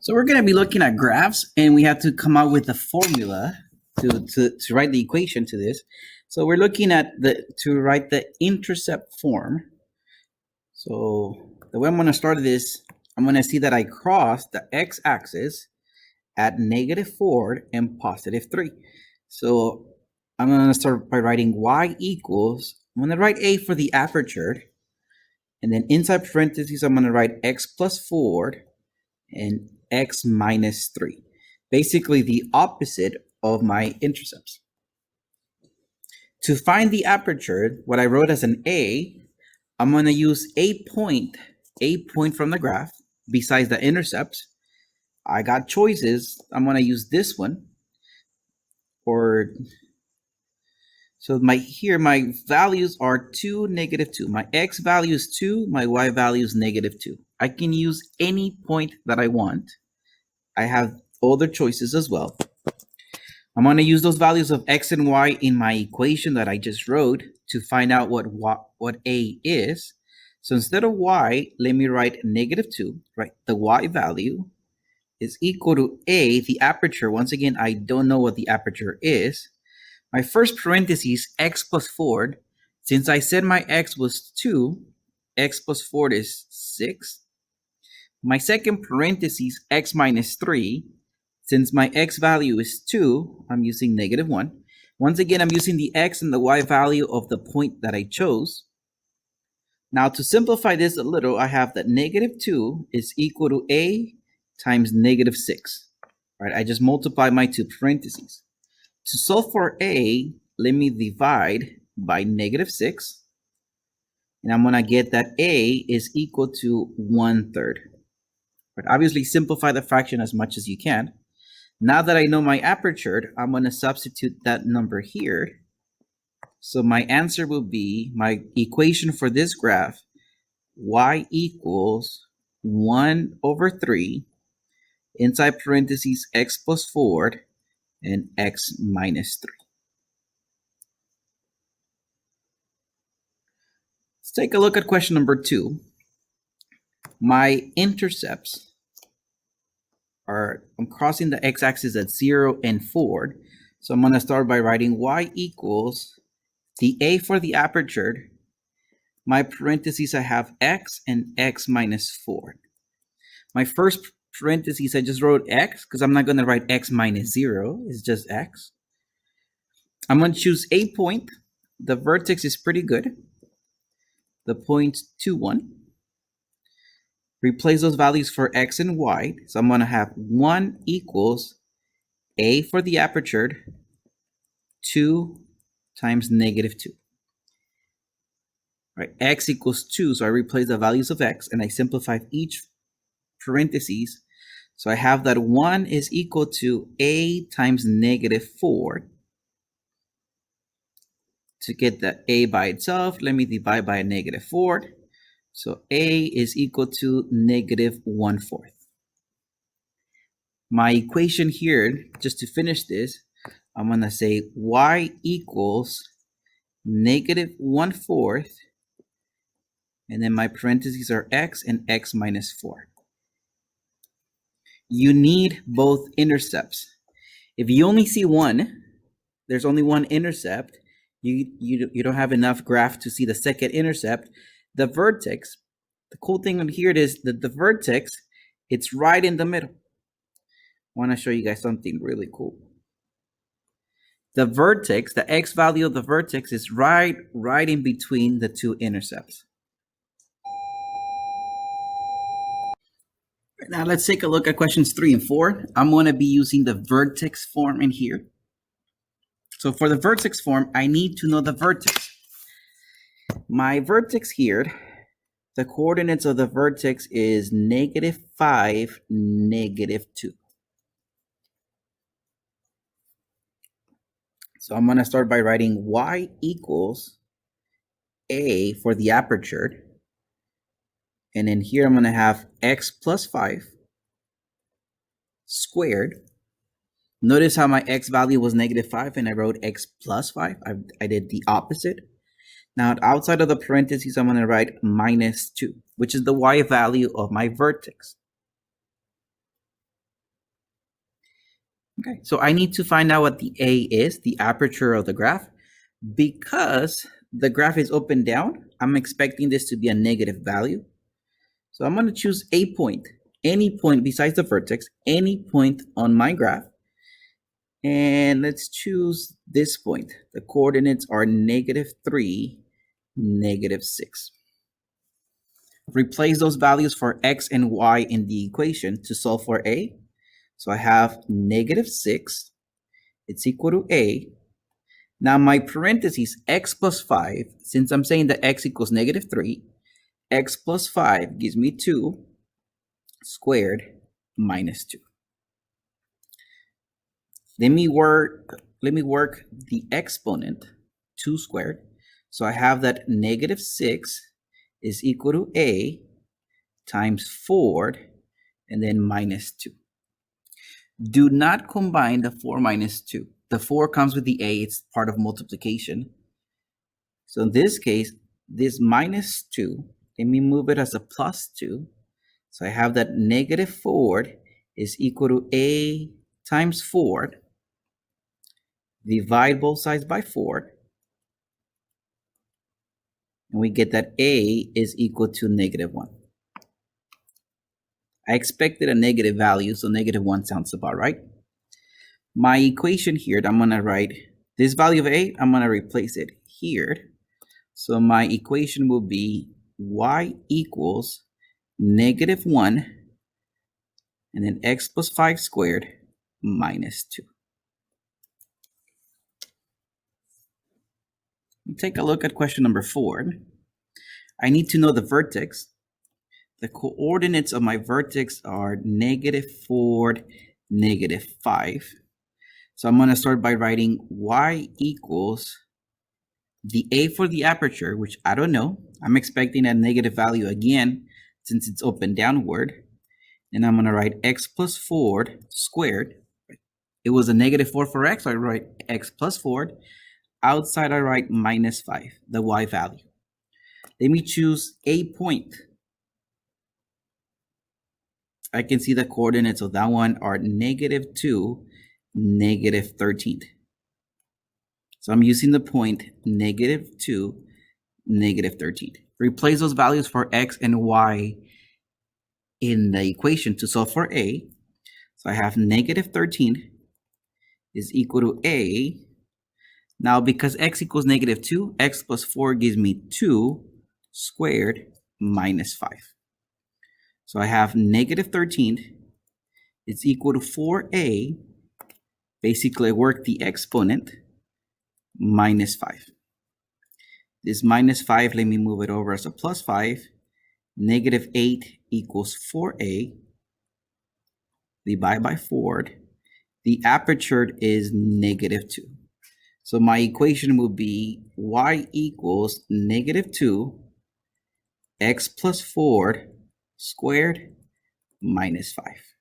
So we're going to be looking at graphs, and we have to come up with a formula to write the equation to this. So we're looking at to write the intercept form. So the way I'm going to start this, I'm going to see that I cross the x-axis at -4 and +3. So I'm going to start by writing y equals, I'm going to write a for the aperture, and then inside parentheses, I'm going to write x plus 4 and x minus 3. Basically the opposite of my intercepts. To find the aperture, what I wrote as an A, I'm going to use a point from the graph besides the intercepts. I got choices. I'm going to use this one. So my values are 2, -2. My x value is 2, my y value is -2. I can use any point that I want. I have other choices as well. I'm going to use those values of x and y in my equation that I just wrote to find out what a is. So instead of y, let me write -2, right? The y value is equal to a, the aperture. Once again, I don't know what the aperture is. My first parentheses, x plus 4. Since I said my x was 2, x plus 4 is 6. My second parentheses, x minus 3. Since my x value is 2, I'm using -1. Once again, I'm using the x and the y value of the point that I chose. Now, to simplify this a little, I have that -2 is equal to a times -6. Right? I just multiply my two parentheses. To solve for a, let me divide by -6. And I'm going to get that a is equal to 1/3. But obviously, simplify the fraction as much as you can. Now that I know my aperture, I'm going to substitute that number here. So my answer will be, my equation for this graph, y equals 1/3, inside parentheses, x plus 4, and x minus 3. Let's take a look at question number 2. My intercepts are, I'm crossing the x-axis at 0 and 4. So I'm going to start by writing y equals the a for the aperture. My parentheses, I have x and x minus 4. My first parentheses, I just wrote x because I'm not going to write x minus 0. It's just x. I'm going to choose a point. The vertex is pretty good. The point 2, 1. Replace those values for x and y. So I'm going to have 1 equals a for the aperture, 2 times -2. Right, x equals 2, so I replace the values of x and I simplify each parentheses. So I have that 1 is equal to a times -4. To get the a by itself, let me divide by a -4. So a is equal to -1/4. My equation here, just to finish this, I'm going to say y equals -1/4. And then my parentheses are x and x minus 4. You need both intercepts. If you only see one, there's only one intercept, you don't have enough graph to see the second intercept. The vertex, the cool thing here is that the vertex, it's right in the middle. I want to show you guys something really cool. The vertex, the x value of the vertex is right in between the two intercepts. Now let's take a look at questions 3 and 4. I'm going to be using the vertex form in here. So for the vertex form, I need to know the vertex. My vertex here, the coordinates of the vertex is -5, -2. So I'm going to start by writing y equals a for the aperture. And then here I'm going to have x plus 5 squared. Notice how my x value was -5 and I wrote x plus 5. I did the opposite. Now outside of the parentheses, I'm going to write -2, which is the y value of my vertex. Okay, so I need to find out what the A is, the aperture of the graph. Because the graph is up and down, I'm expecting this to be a negative value. So I'm going to choose a point, any point besides the vertex, any point on my graph. And let's choose this point. The coordinates are -3, -6. Replace those values for x and y in the equation to solve for a. So I have -6, it's equal to a. Now my parentheses, x plus 5, since I'm saying that x equals -3, x plus 5 gives me 2 squared minus 2. Let me work the exponent, 2 squared. So I have that -6 is equal to a times 4 and then minus 2. Do not combine the 4 minus 2. The 4 comes with the a, it's part of multiplication. So in this case, this minus 2, let me move it as a plus 2. So I have that -4 is equal to a times 4. Divide both sides by 4. And we get that a is equal to -1. I expected a negative value, so -1 sounds about right. My equation here, I'm going to write this value of a, I'm going to replace it here. So my equation will be y equals -1 and then x plus 5 squared minus 2. Take a look at question number 4. I need to know the vertex. The coordinates of my vertex are -4, -5. So I'm going to start by writing y equals the a for the aperture, which I don't know. I'm expecting a negative value again since it's up and downward. And I'm going to write x plus 4 squared. It was a -4 for x, so I write x plus 4. Outside, I write -5, the y value. Let me choose a point. I can see the coordinates of that one are -2, -13. So I'm using the point -2, -13. Replace those values for x and y in the equation to solve for a. So I have -13 is equal to a. Now, because x equals -2, x plus 4 gives me 2 squared minus 5. So I have -13 is equal to 4a. Basically, I work the exponent minus 5. This minus 5, let me move it over as a plus 5. -8 equals 4a. Divide by 4. The aperture is -2. So my equation will be y equals -2 x plus 4 squared minus 5.